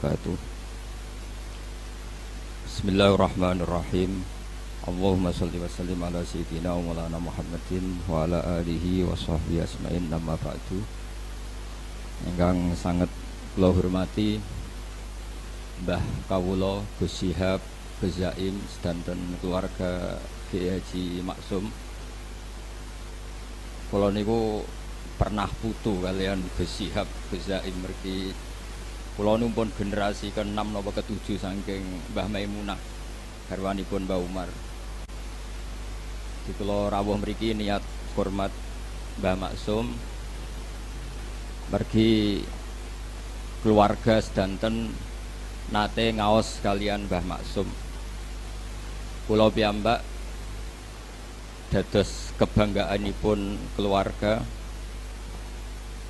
wabarakatuh. Bismillahirrahmanirrahim. Allahumma sholli wa sallim ala sayyidina wa maulana Muhammadin wa ala alihi wa sahbihi asma'in, amma ba'du. Ingkang sangat kula hormati Mbah Kawula Gus Syihab Gus Zaim sedanten keluarga Kiai Haji Maksum. Kula niku pernah putu kalian Gus Syihab Gus Zaim mergi kula numpun generasi ke-6 napa ke-7 saking Mbah Maimunah garwanipun Mbah Umar. Di kula rawuh mriki niat hormat Mbah Maksum mergi keluarga sedanten nate ngaos kalian Mbah Maksum. Kula piyambak dados kebanggaanipun keluarga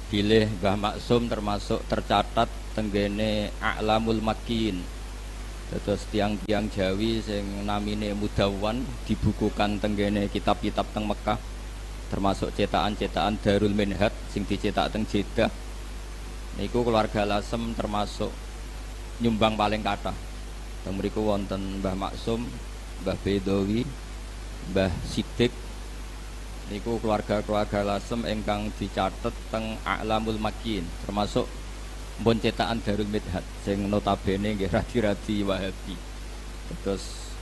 bilih Mbah Maksum termasuk tercatat tenggene A'lamul Makin. Dados tiang-tiang Jawi sing namine Mudawwan dibukukan tenggene kitab-kitab teng Mekah, termasuk cetakan-cetakan Darul Minhaj sing dicetak teng Jeddah. Niku keluarga Lasem termasuk nyumbang paling kathah. Teng mriku wonten Mbah Maksum, Mbah Bedawi, Mbah Sidik. Niku keluarga-keluarga Lasem ingkang dicatet teng A'lamul Makin, termasuk mbon cetakan Darul Minhaj sing notabene nggih radi-radi Wahabi. Terus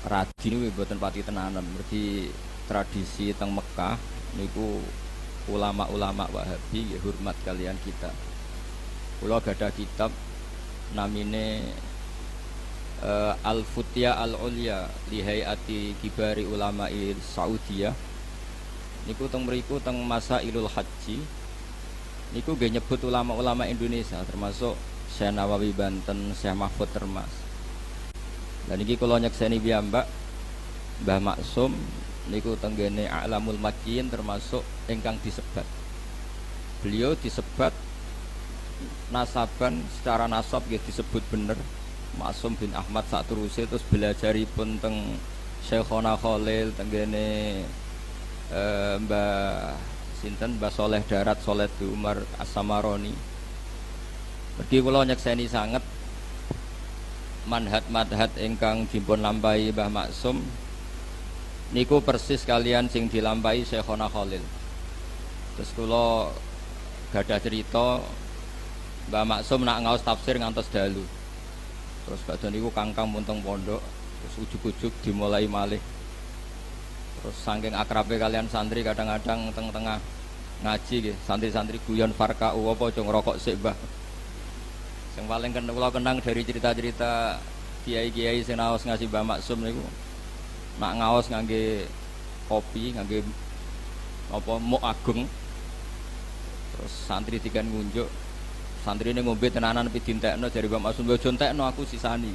radi niku mboten pati tenanan, mergi tradisi teng Mekah niku ulama-ulama Wahabi nggih hormat kalian kita. Kula gadah kitab namine Al-Futya Al-Ulya li Hayati Kibari Ulama'i Saudiyah. Niku teng mriku teng Masailul Haji niku nggih nyebut ulama-ulama Indonesia termasuk Syekh Nawawi Banten, Syekh Mahfud Termas. Dan niki kula nyekseni piyambak Mbah Maksum niku tenggene A'lamul Makin termasuk ingkang disebat. Beliau disebat nasaban secara nasab nggih disebut bener Maksum bin Ahmad sateruse, terus belajaripun teng Syekhona Khalil tenggene Mbah sinten Mbah Soleh Darat Soleh Umar As-Samaroni. Mergi kula nyekseni sanget manhaj-manhaj ingkang dipun lampahi Mbah Maksum niku persis kalian sing dilampahi Syekhona Khalil. Terus kula gadah cerita Mbah Maksum nak ngaos tafsir ngantos dalu. Terus badhe niku kangkang munteng pondok, terus ujug-ujug dimulai malih. Terus saking akrabe kalian santri kadang-kadang tengah ngaji nggih, santri-santri guyon farkau apa aja ngrokok sik, Mbah. Sing paling kula kenang dari cerita-cerita kiai-kiai sing naos ngaji Mbah Maksum niku nak ngaos ngangge kopi, ngangge apa muk agung. Terus santri dikan ngunjuk, santrine ngombe tenanan pi dintekno jare Mbah Maksum, "Yo jontekno aku sisani."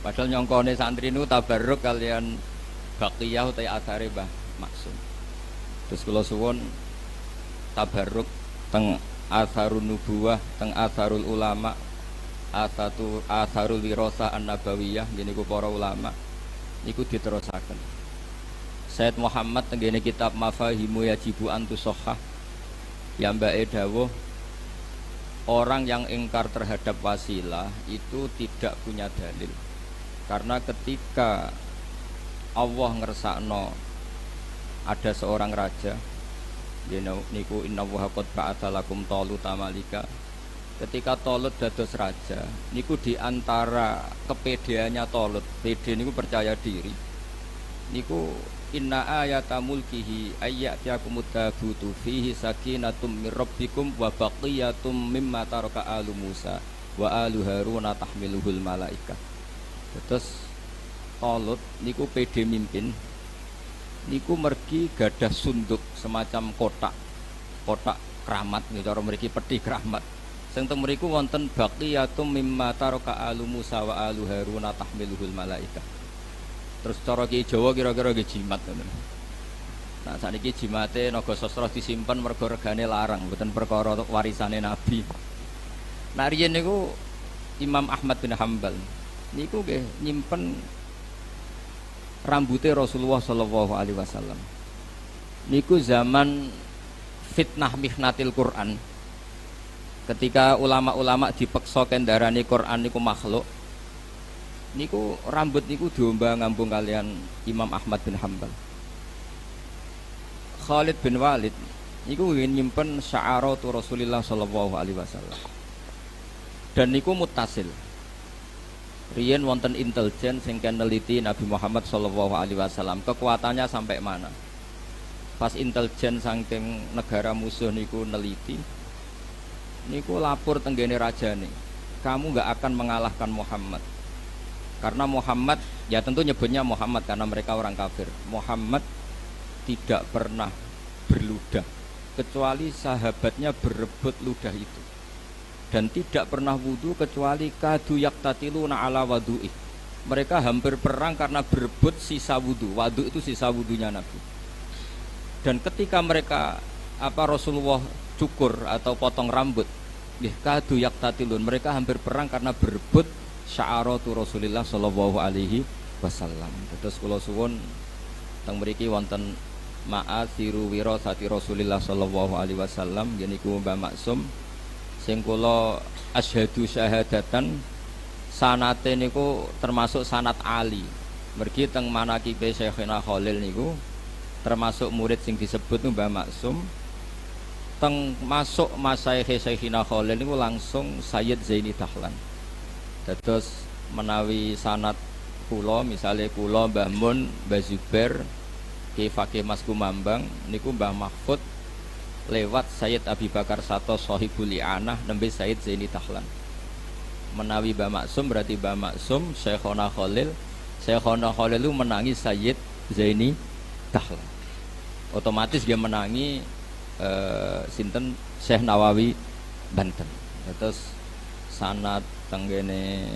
Padahal nyongkone santri niku tabarruk kalian baqiyah utawa athare Mbah Maksum. Terus kula suwun tabarruk teng atharun nubuwah, teng atharul ulama, atharul wirasah an-nabawiyah niku para ulama niku diterusaken. Sayyid Muhammad tenggene kitab Mafahimu Yajibu Antusahhah piyambake dawuh orang yang ingkar terhadap wasilah itu tidak punya dalil. Karena ketika Allah ngersakno ada seorang raja niku innallaha qad ba'atsa lakum taluta malika. Ketika Talut dados raja niku diantara kepedeannya Talut, pede niku percaya diri niku inna ayata mulkihi ayyatiakumut tabutu fihi sakinatum mir rabbikum wa baqiyatum mimma taraka alu Musa wa alu Haruna tahmiluhul malaika. Terus Talut niku pede mimpin niku mergi gadah sunduk semacam kotak keramat niku cara mriki peti keramat sing teng mriku wonten baqiyatum mimma taraka alu Musa wa alu Haruna tahmiluhul malaika. Terus cara ki Jawa kira-kira nggih jimat ngoten. Nah sakniki jimate naga sastra disimpen mergo regane larang, mboten perkara warisane Nabi. Nah riyen niku Imam Ahmad bin Hambal niku nggih nyimpen rambutnya Rasulullah Shallallahu Alaihi Wasallam. Niku zaman fitnah mihnatil Quran. Ketika ulama-ulama dipeksa kendarani Quran niku makhluk, niku rambut niku diomba ngambung kalian Imam Ahmad bin Hanbal. Khalid bin Walid niku ingin nyimpen sya'aratu Rasulullah sallallahu alaihi wasallam. Dan niku mutasil. Riyen wonten intelijen sing neliti Nabi Muhammad sallallahu alaihi wasallam, kekuatannya sampai mana. Pas intelijen saking negara musuh niku neliti, niku lapor tenggene rajane, kamu nggak akan mengalahkan Muhammad. Karena Muhammad, ya tentu nyebutnya Muhammad karena mereka orang kafir. Muhammad tidak pernah berludah kecuali sahabatnya berebut ludah itu, dan tidak pernah wudu kecuali kadu yaktatiluna ala wadu'i. Mereka hampir perang karena berebut sisa wudu. Wudu itu sisa wudunya Nabi. Dan ketika mereka Rasulullah cukur atau potong rambut, kadu yaktatilun, mereka hampir perang karena berebut sya'aratu Rasulillah sallallahu alaihi wasallam. Terus kula suwun teng mriki wonten ma'asiru wirasati Rasulillah sallallahu alaihi wasallam, yaiku Mbah Maksum sing kula asyhadu syahadatan sanate niku termasuk sanat ali. Mergi teng manaqibe Syekhina Khalil niku termasuk murid sing disebut Mbah Maksum. Teng masuk masaikh Syekhina Khalil niku langsung Sayyid Zaini Dahlan. Dados menawi sanat kula, misale kula Mbah Mun, Mbah Zubair, Ki Fakih Mas Kumambang niku Mbah Mahfud lewat Sayyid Abi Bakar Sato Sohibul I'anah nembe Sayyid Zaini Dahlan. Menawi Mbah Maksum berarti Mbah Maksum Syekhona Khalil, Syekhona Khalil itu menangi Sayyid Zaini Dahlan. Otomatis dia menangi sinten Syekh Nawawi Banten. Terus sanad tenggene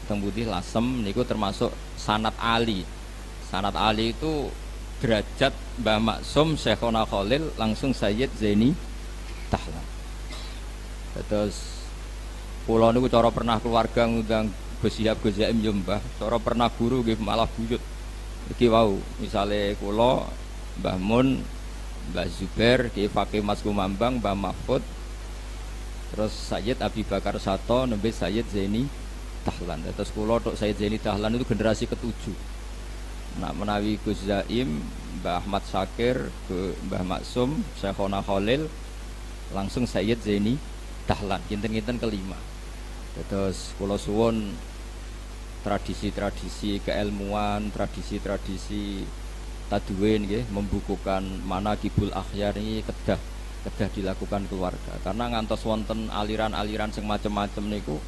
teng Putih Lasem niku termasuk sanad Ali. Sanad Ali itu derajat Mbah Maksum Syekhona Khalil langsung Sayyid Zaini Dahlan. Terus kula niku cara pernah keluarga ngundang Gus Syihab Gus Zaim yo Mbah, cara pernah guru nggih malah buyut. Iki wau, misale kula Mbah Mun, Mbah Zubair, Ki Fakih Mas Kumambang, Mbah Mahfud, terus Sayyid Abi Bakar Sato nembe Sayyid Zaini Dahlan. Terus kula tok Sayyid Zaini Dahlan itu generasi ketujuh. Nah menawi Gus Zaim, Mbah Ahmad Syakir, Mbah Maksum, Syekhona Khalil langsung Sayyid Zaini Dahlan, kinten-kinten kelima. Terus kula suwun tradisi-tradisi keilmuan, tradisi-tradisi tadwin nggih, membukukan manaqibul akhyar ini kedah dilakukan keluarga. Karena ngantos wonten aliran-aliran sing macem-macem niku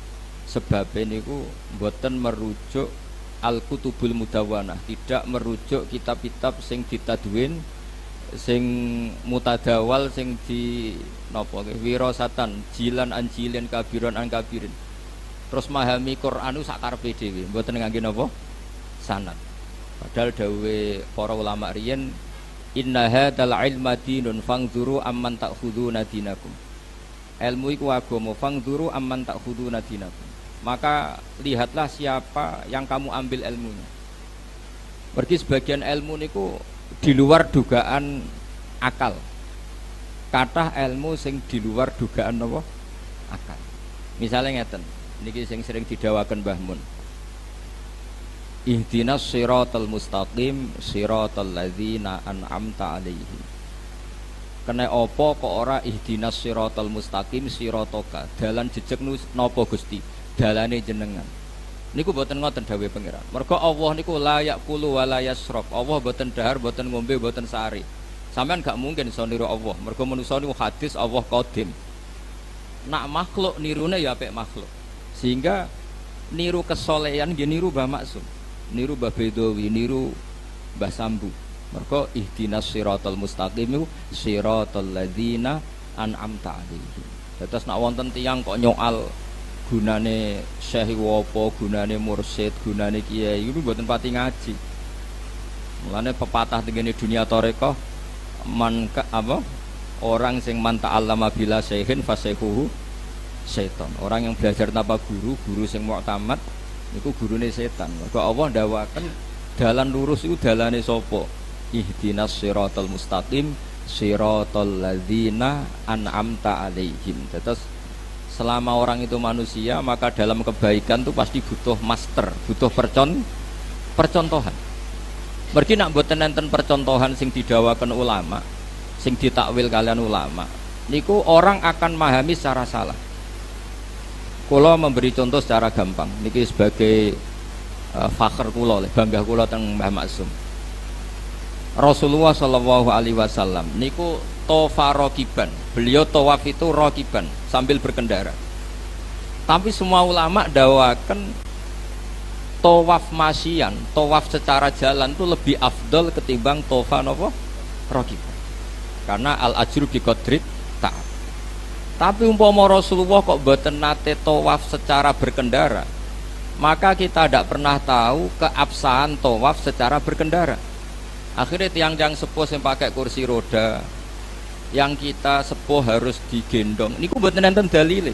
sebabnya niku mboten merujuk Al-Kutubul Mudawwanah, tidak merujuk kitab-kitab sing ditadwin, sing mutadawal, sing di napa nggih wirasatan, jilan an jilin, kabiron an kabirin. Terus memahami Quran itu sakarepe dhewe, mboten ngangge napa sanad. Padahal dawuhe para ulama riyen, inna hadzal ilma dinun fangzuru amman ta'khuduna dinakum. Ilmu iku agama, fangzuru amman ta'khuduna dinakum. Maka lihatlah siapa yang kamu ambil ilmunya. Pergi sebagian ilmu niku di luar dugaan akal. Kathah ilmu sing di luar dugaan napa? Akal. Misalnya ngeten, niki sing sering didawaken Mbah Mun. Ihdinas siratal mustaqim siratal ladzina an'amta 'alaihim. Kena apa kok ora ihdinas siratal mustaqim siratoka, dalan jejeg napa Gusti, dalane jenengan. Niku boten ngoten dawuhe pangeran. Mergo Allah niku la yaqulu wa la yasrab. Allah boten dahar, boten ngombe, boten sari. Sampeyan gak mungkin iso niru Allah. Mergo manusa niku hadis Allah qadim. Nak makhluk nirune ya apik makhluk. Sehingga niru kesolehan nggih niru Mbah Maksum, niru Mbah Bedawi, niru Mbah Sambu. Mergo ihdinas siratal mustaqim iku siratal ladzina an'amta 'alaihim. Terus nak wonten tiyang kok nyoal gunane syekh apa, gunane mursyid, gunane kiai, itu mboten pati ngaji. Mulane pepatah tengene dunia tarekah, orang sing man ta'allama bila syekhin fasayhuhu setan. Orang yang belajar tanpa guru, guru sing mu'tamad niku gurune setan. Mergo Allah ndawaken dalan lurus iku dalane sapa? Ihdinas siratal mustaqim siratal ladzina an'amta 'alaihim. Terus Selama orang itu manusia, maka dalam kebaikan itu pasti butuh master, butuh percontohan. Mergi nak mboten enten percontohan sing didawakan ulama, sing ditakwil kalian ulama, niku orang akan memahami secara salah. Kula memberi contoh secara gampang, niki sebagai fakhr kula, bangga kula teng Mbah Maksum. Rasulullah Shallallahu Alaihi Wasallam niku tofa rokiban, beliau tawaf itu rokiban sambil berkendara. Tapi semua ulama dawakan tawaf masyian, tawaf secara jalan itu lebih afdol ketimbang tofa nopo rokiban. Karena al ajru bi qadri ta'ab. Tapi umpama Rasulullah kok boten nate tawaf secara berkendara, maka kita tidak pernah tahu keabsahan tawaf secara berkendara. Akhirnya tiang-tiang sepuh yang pakai kursi roda, yang kita sepuh harus digendong. Ini ku mboten enten dalile.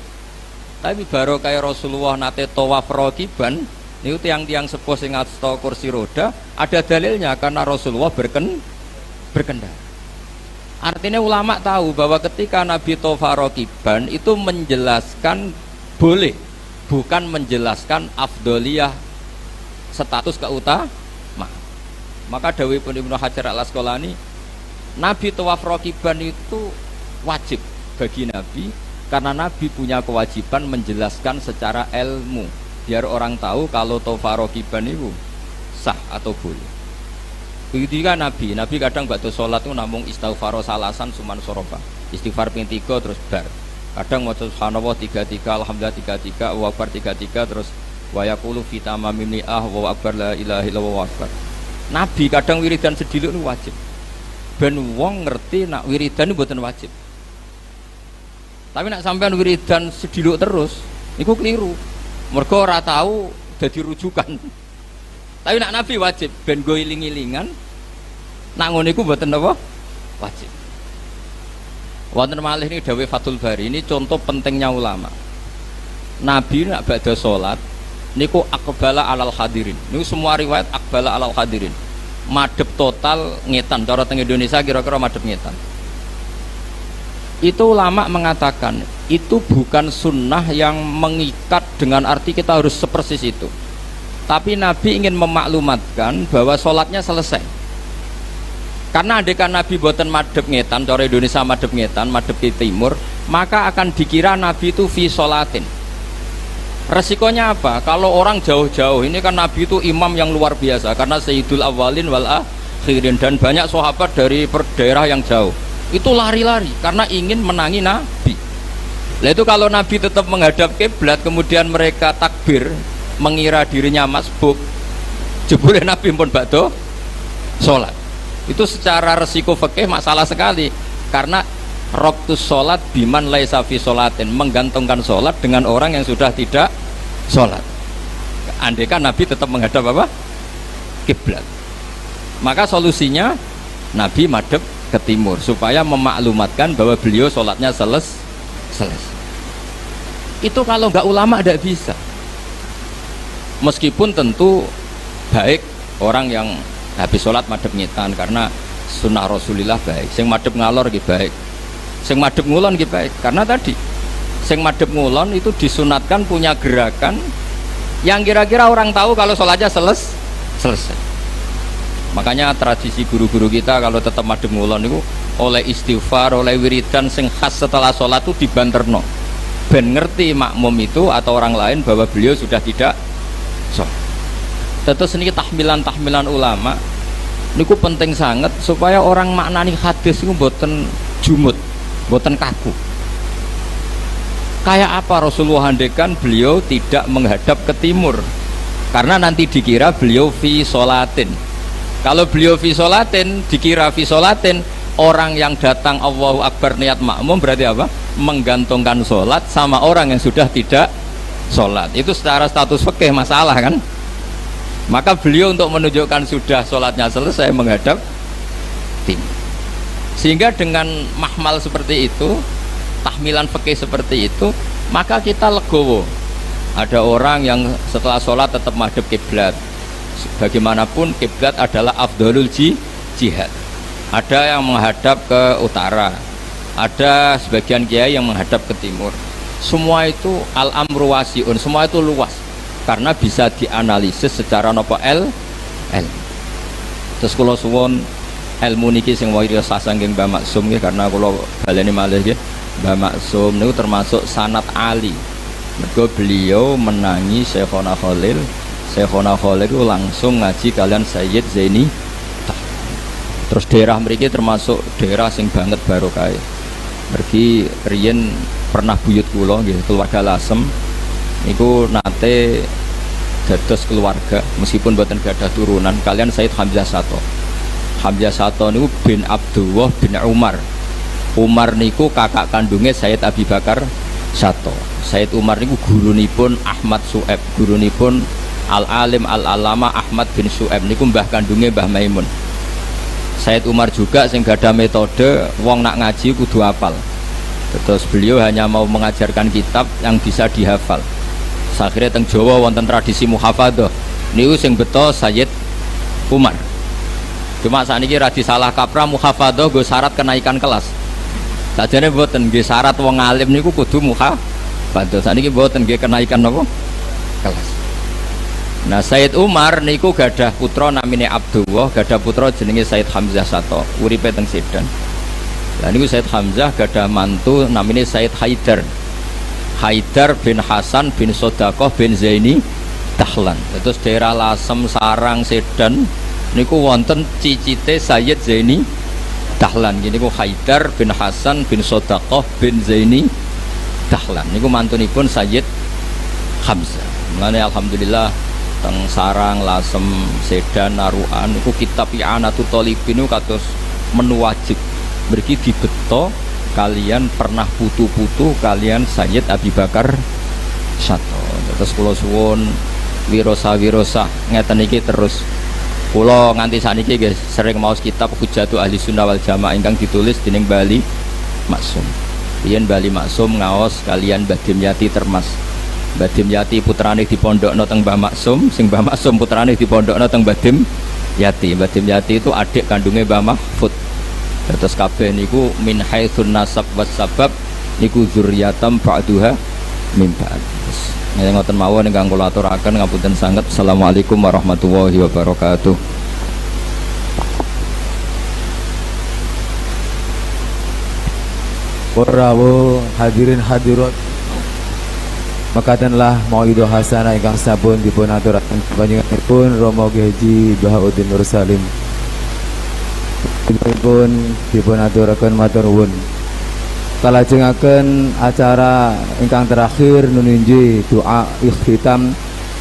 Tapi baru kayak Rasulullah nate tawaf rokiban, niku tiang-tiang sepuh sing ngasta kursi roda ada dalilnya karena Rasulullah berkendara. Artinya ulama tahu bahwa ketika Nabi tawaf rokiban itu menjelaskan boleh, bukan menjelaskan afdoliyah status keutamaan. Maka dawuhipun Ibnu Hajar Al Asqalani, Nabi tawaf rokiban itu wajib bagi Nabi karena Nabi punya kewajiban menjelaskan secara ilmu biar orang tahu kalau tawaf rokiban itu sah atau boleh. Begitu kan Nabi kadang waktu sholat itu namung istighfar salasan suman sorofa, istighfar ping 3 terus bar. Kadang maca subhanallah 33, alhamdulillah 33, Allahu akbar 33 terus wa yaqulu fi tamamim ni'ah wa akbar la ilaha illallah wa akbar. Nabi kadang wiridan sediluk itu wajib. Ben wong ngerti nak wiridan itu bukan wajib. Tapi nak sampean wiridan sediluk terus, itu keliru. Mergo ora tahu dadi rujukan. Tapi nak Nabi wajib, ben go iling-ilingan. Nak ngono iku mboten apa? Wajib. Wonten malih ini dawuh Fathul Bari, ini contoh pentingnya ulama. Nabi nak badha salat niku aqbala alal hadirin. Niku semua riwayat aqbala alal hadirin. Madhep total ngetan. Cara teng Indonesia kira-kira madhep ngetan. Itu ulama mengatakan itu bukan sunnah yang mengikat dengan arti kita harus sepersis itu. Tapi Nabi ingin memaklumatkan bahwa sholatnya selesai. Karena andekan Nabi boten madhep ngetan, cara Indonesia madhep ngetan, madhep ke timur, maka akan dikira Nabi itu fi sholatin. Resikonya apa? Kalau orang jauh-jauh, ini kan Nabi itu imam yang luar biasa karena Sayyidul Awwalin wal Akhirin, dan banyak sahabat dari daerah yang jauh itu lari-lari karena ingin menangi Nabi. Nah itu kalau Nabi tetap menghadap kiblat kemudian mereka takbir mengira dirinya masbuk, jebule Nabi pun badhe sholat. Itu secara resiko fikih masalah sekali karena Roktus sholat biman laisa fi sholatin, menggantungkan sholat dengan orang yang sudah tidak sholat. Andaikan Nabi tetap menghadap apa? Kiblat. Maka solusinya Nabi madhep ke timur supaya memaklumatkan bahwa beliau sholatnya selesai. Itu kalau nggak ulama tidak bisa. Meskipun tentu baik orang yang habis sholat madhep ngetan karena sunnah Rasulullah baik. Sing madhep ngalor gitu baik. Sing madhep ngulon gitu baik, karena tadi sing madhep ngulon itu disunatkan punya gerakan yang kira-kira orang tahu kalau sholatnya selesai. Makanya tradisi guru-guru kita kalau tetap madhep ngulon itu oleh istighfar, oleh wiridan sing khas setelah sholat itu dibanterno ben ngerti makmum itu atau orang lain bahwa beliau sudah tidak sholat. Terus ini tahmilan ulama niku penting sangat supaya orang maknani hadis itu mboten jumut, mboten kaku. Kayak apa Rasulullah handekan beliau tidak menghadap ke timur karena nanti dikira beliau fi sholatin. Kalau beliau fi sholatin dikira fi sholatin, orang yang datang Allahu Akbar niat makmum berarti apa? Menggantungkan sholat sama orang yang sudah tidak sholat. Itu secara status fikih masalah kan? Maka beliau untuk menunjukkan sudah sholatnya selesai menghadap timur. Sehingga dengan mahmal seperti itu, tahmilan fikih seperti itu, maka kita legowo. Ada orang yang setelah sholat tetap madhep kiblat. Bagaimanapun kiblat adalah afdhalul jihad. Ada yang menghadap ke utara, ada sebagian kiai yang menghadap ke timur. Semua itu al-amru wasiun, semua itu luas karena bisa dianalisis secara nopo el. Terus kula suwun ilmu niki sing wirasa saking Mbah Maksum nggih, karena kula baleni malih nggih. Mbah Maksum niku termasuk sanad ali. Mergo beliau menangi Syekhona Khalil. Syekhona Khalil itu langsung ngaji kalian Sayyid Zaini. Terus daerah mriki termasuk daerah sing banget barokah. Mergi riyen pernah buyut kula nggih, keluarga Lasem niku nate dados keluarga meskipun mboten gadah turunan kalian Sayyid Hamzah Sato. Hamzah Sato niku bin Abdullah bin Umar. Umar niku kakak kandungnya Sayyid Abi Bakar Sato. Sayyid Umar niku gurunipun Ahmad Su'eb, gurunipun Al-Alim Al-Alama Ahmad bin Su'eb niku mbah kandungnya Mbah Maimun. Sayyid Umar juga sing gadah metode wong nak ngaji kudu hafal. Terus beliau hanya mau mengajarkan kitab yang bisa dihafal. Akhirnya teng Jawa wonten tradisi muhafadzah. Niku sing beto Sayyid Umar. Cuma sakniki ra disalah kaprah muhafadzah nggo syarat kenaikan kelas. Sajane mboten nggih syarat wong alim niku kudu muhafadzah. Sakniki mboten nggih kenaikan napa? Kelas. Nah Sayyid Umar niku gadah putra namine Abdullah, gadah putra jenenge Sayyid Hamzah Sato, uripe teng Sedan. Lah niku Sayyid Hamzah gadah mantu namine Sayyid Haidar. Haidar bin Hasan bin Sodakoh bin Zaini Dahlan. Terus daerah Lasem, Sarang, Sedan niku wonten cicite Sayyid Zaini Dahlan. Gini niku Haidar bin Hasan bin Sodakoh bin Zaini Dahlan. Niku mantunipun Sayyid Hamzah. Mulane alhamdulillah teng Sarang, Lasem, Sedan, Naruan niku kitab I'anatul Thalibin niku kados menu wajib. Mriki dibeto kalian pernah putu-putu kalian Sayyid Abi Bakar Sato. Terus kula suwun wirosa ngeten iki terus kula nganti saniki guys sering maos kitab Hujjatul Ahli Sunnah wal Jamaah ingkang ditulis dening Bali Maksum. Riyen Bali Maksum ngaos kalian Mbah Dimyati Termas. Mbah Dimyati putrane dipondhokno teng Mbah Maksum, sing Mbah Maksum putrane dipondhokno teng Mbah Dimyati. Mbah Dimyati itu adik kandungnya Mbah Mahfud. Terus kabeh niku min haitsun nasab was sabab niku dzurriyatam ba'duha min ba'd. Terus ngoten mawon ingkang kula aturaken ngapunten sanget. Assalamualaikum warahmatullahi wabarakatuh. Warahmatullahi hadirin hadirat. Makatenlah mauidul hasanah ingkang sampun dipun aturaken panjenenganipun Romo Haji Bahauddin Nur Salim. Dipun aturaken matur nuwun. Kalajengaken acara ingkang terakhir nununji doa ikhtitam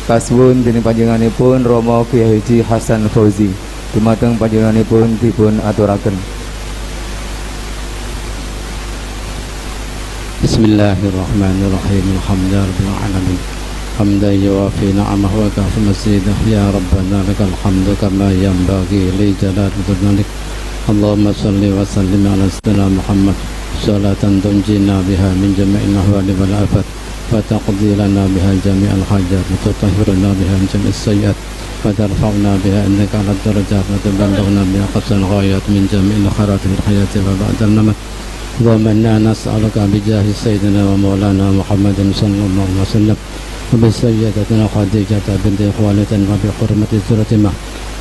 kaswun dening panjenenganipun Romo Kiai Haji Hasan Fauzi. Dumateng panjenenganipun dipun aturaken. Bismillahirrahmanirrahim. Alhamdulillahirabbil alamin. Hamdan yuwafi ni'amahu wa kafi mazidah. Ya Rabbana lakal hamdu kama yanbaghi li jalali wajhik. Allahumma salli wa sallim ala sayyidina Muhammad salatan tunjina biha min jami'il ahwali wal afat wa taqdi lana biha jami'al hajat wa tutahhiruna biha min jami'is sayyi'at wa tarfa'una biha innaka 'alad darajat wa tuballighuna biha aqsal ghayat min jami'il khairat fil hayati wa ba'dal mamat. Allahumma inna nas'aluka bi jahi sayyidina wa maulana Muhammadin sallallahu alaihi wasallam wa bi sayyidatina Khadijah binti Khuwailid wa bi hurmati Fatimah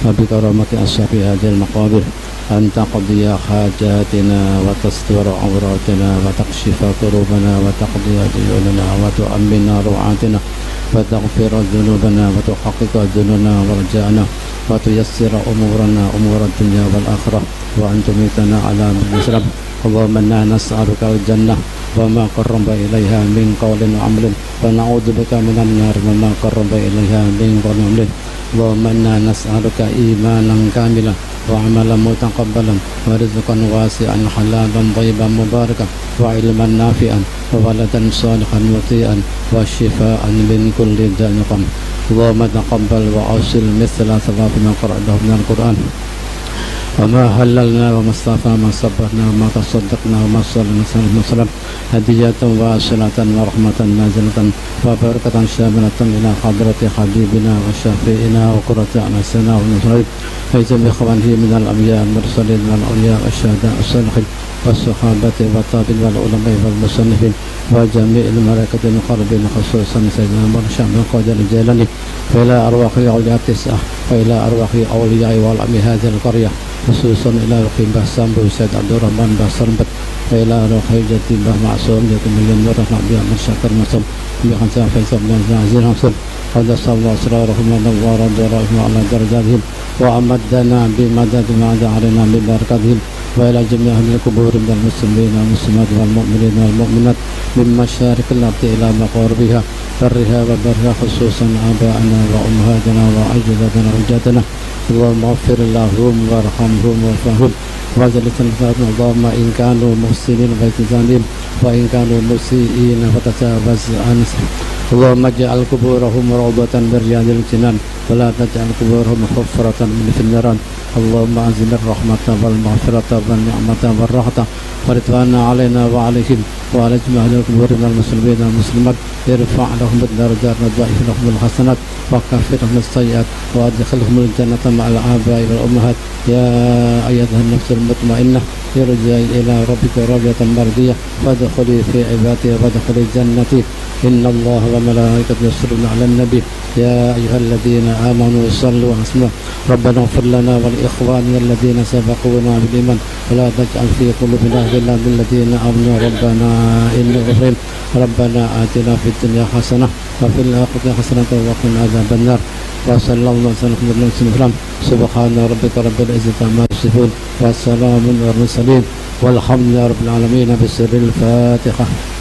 wa bi karamati ashabi hadhil maqabir أن تقضي حاجاتنا وتستر عوراتنا وتكشف كروبنا وتقضي ديوننا وتؤمن روعاتنا وتغفر ذنوبنا وتحقق ذنوبنا ورجاءنا وتيسر أمورنا أمور الدنيا والآخرة وأن تميتنا على الإسلام. اللهم إنا نسألك الجنة وما قرب إليها من قول وعمل ونعوذ بك من النار وما قرب إليها من قول وعمل. اللهم إنا نسألك إيمانا كاملا وعملا متقبلا ورزقا واسعا حلالا طيبا مباركا وعلما نافعا وولدا صالحا مطيعا وشفاء من كل داء. اللهم تقبل وأوصل مثل ثواب ما قرأناه من القرآن وما هللنا وما استغفرنا وما صبرنا وما تصدقنا وما صلينا وسلم هدية واصلة ورحمة نازلة وبركة شاملة إلى حضرة حبيبنا وشفيئنا وقرة أنفسنا ونصرين فيتم إخوانه من الأنبياء المرسلين والأولياء والشهداء والصالحين والصحابة والتابعين والعلماء والمصنفين وجميع الملائكة المقربين خصوصا سيدنا مرشد بن قادر الجيلاني وإلى أرواح أولياء التسعة وإلى أرواح أولياء والأمي هذه القرية خصوصا إلى روح باه سامبو سيد عبد الرحمن باه سرمبت وإلى روح جدي باه معصوم جدي مليون نور نبي من شكر مصم بخمسة فيصل بن عزيز حمصم قد صلى أسرارهم ونور ضرائهم على درجاتهم وأمدنا بمدد ما علينا من بركاتهم وإلى جميع أهل القبور من المسلمين والمسلمات والمؤمنين والمؤمنات من مشارق الأرض إلى مغاربها برها وبرها خصوصا آباءنا وأمهاتنا وأجدادنا وجدنا اللهم اغفر لهم وارحمهم وارحمهم وجلس الفاتحة اللهم إن كانوا محسنين فالتزامهم وإن كانوا مسيئين فتجاوز عنهم اللهم اجعل قبورهم روضة من رياض الجنان ولا تجعل قبورهم حفرة من في النيران اللهم أنزل الرحمة والمغفرة والنعمة والرحمة ورضوانا علينا وعليهم وعلى جميع أهل القبور من المسلمين والمسلمات ارفع لهم الدرجات وضاعف لهم الحسنات وكفر لهم السيئات وادخلهم الجنة مع الآباء والأمهات يا أيتها النفس المطمئنة ارجعي إلى ربك راجعة مرضية فادخلي في عبادي وادخلي جنتي إن الله وملائكته يصلون على النبي يا أيها الذين آمنوا صلوا وسلموا ربنا اغفر لنا ولإخواننا الذين سبقونا بالإيمان ولا تجعل في قلوبنا غلا للذين آمنوا ربنا إنك رحيم ربنا آتنا في الدنيا حسنة وفي الآخرة حسنة وقنا عذاب النار وصلى الله وسلم على نبينا سبحان ربك رب العزة عما يصفون والسلام على المرسلين والحمد لله رب العالمين بسر الفاتحة.